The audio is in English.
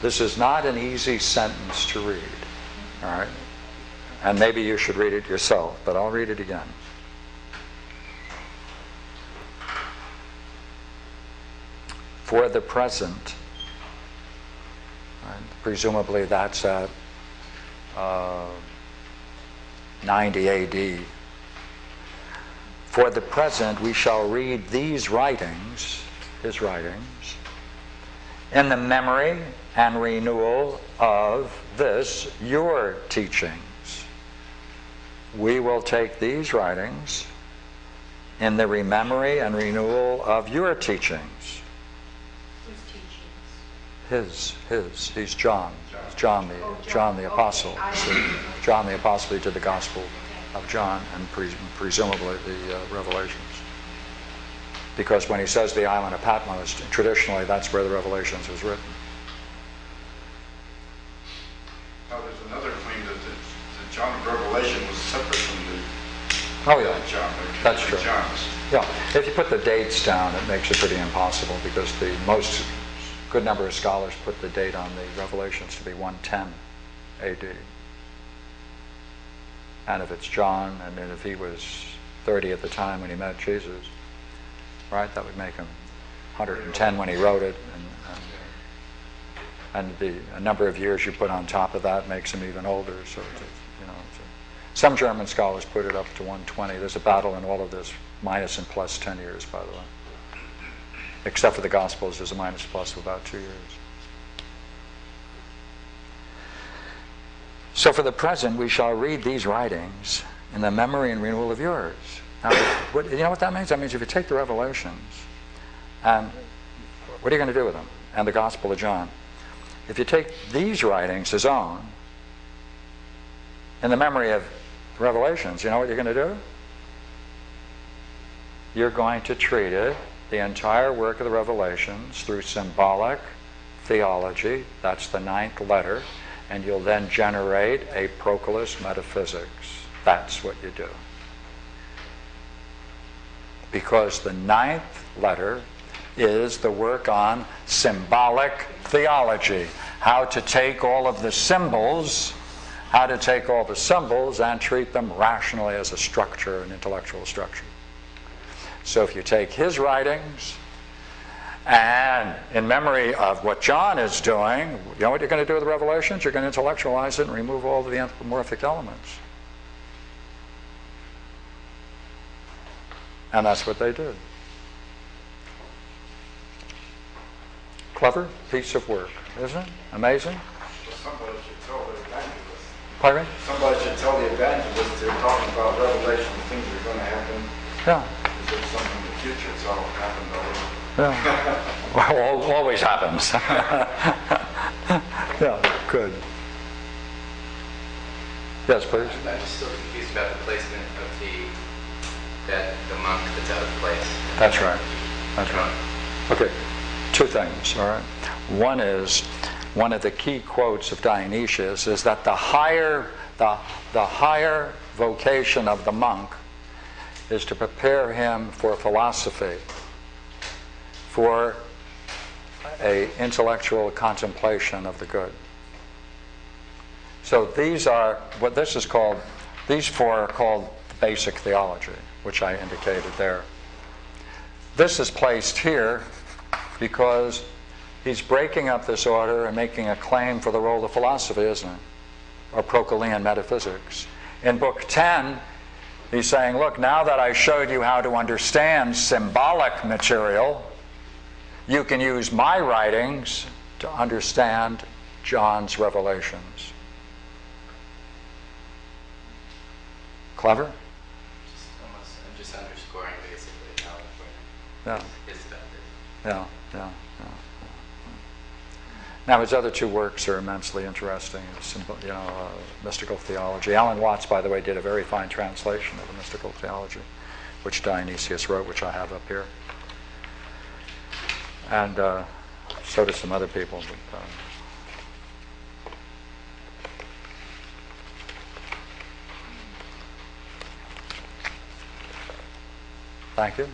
This is not an easy sentence to read. All right? And maybe you should read it yourself, but I'll read it again. For the present, right, presumably that's at 90 AD. For the present, we shall read these writings, his writings, in the memory and renewal of this, your teachings. We will take these writings in the memory and renewal of your teachings. Whose teachings? His. He's John. John the Apostle. John the Apostle did the Gospel of John and presumably the Revelations. Because when he says the island of Patmos, traditionally that's where the Revelations was written. Now there's another claim that the John of Revelation was separate from the John. That's true. John's. Yeah, if you put the dates down, it makes it pretty impossible because the most good number of scholars put the date on the Revelations to be 110 AD. And if it's John, I mean, if he was 30 at the time when he met Jesus, right, that would make him 110 when he wrote it. And the number of years you put on top of that makes him even older. So, some German scholars put it up to 120. There's a battle in all of this, minus and plus 10 years, by the way. Except for the Gospels, there's a minus plus of about 2 years. So for the present, we shall read these writings in the memory and renewal of yours. Now, you know what that means? That means if you take the Revelations, and what are you going to do with them? And the Gospel of John. If you take these writings, his own, in the memory of the Revelations, you know what you're going to do? You're going to treat it, the entire work of the Revelations, through symbolic theology. That's the 9th letter. And you'll then generate a Proclus metaphysics. That's what you do. Because the 9th letter is the work on symbolic theology. How to take all of the symbols, and treat them rationally as a structure, an intellectual structure. So if you take his writings, and in memory of what John is doing, you know what you're going to do with the Revelations? You're going to intellectualize it and remove all of the anthropomorphic elements. And that's what they did. Clever piece of work, isn't it? Amazing? Well, somebody should tell the evangelists. Pardon me? Somebody should tell the evangelists they're talking about Revelation, things that are going to happen. Yeah. Is there something in the future? It's all happened already. Yeah. Well, always happens. Yeah, good. Yes, please. I'm just still confused about the placement of the monk that's out of place. That's right. That's right. Okay, 2 things, all right. One is, one of the key quotes of Dionysius is that the higher vocation of the monk is to prepare him for philosophy, for a intellectual contemplation of the good. So these are what this is called. These 4 are called basic theology, which I indicated there. This is placed here because he's breaking up this order and making a claim for the role of philosophy, isn't it? Or Proclean metaphysics. In Book 10, he's saying, look, now that I showed you how to understand symbolic material, you can use my writings to understand John's revelations. Clever? I'm just underscoring basically how Yeah. is about this. Yeah. Now his other 2 works are immensely interesting. Mystical theology. Alan Watts, by the way, did a very fine translation of the mystical theology, which Dionysius wrote, which I have up here. And so do some other people. But, thank you.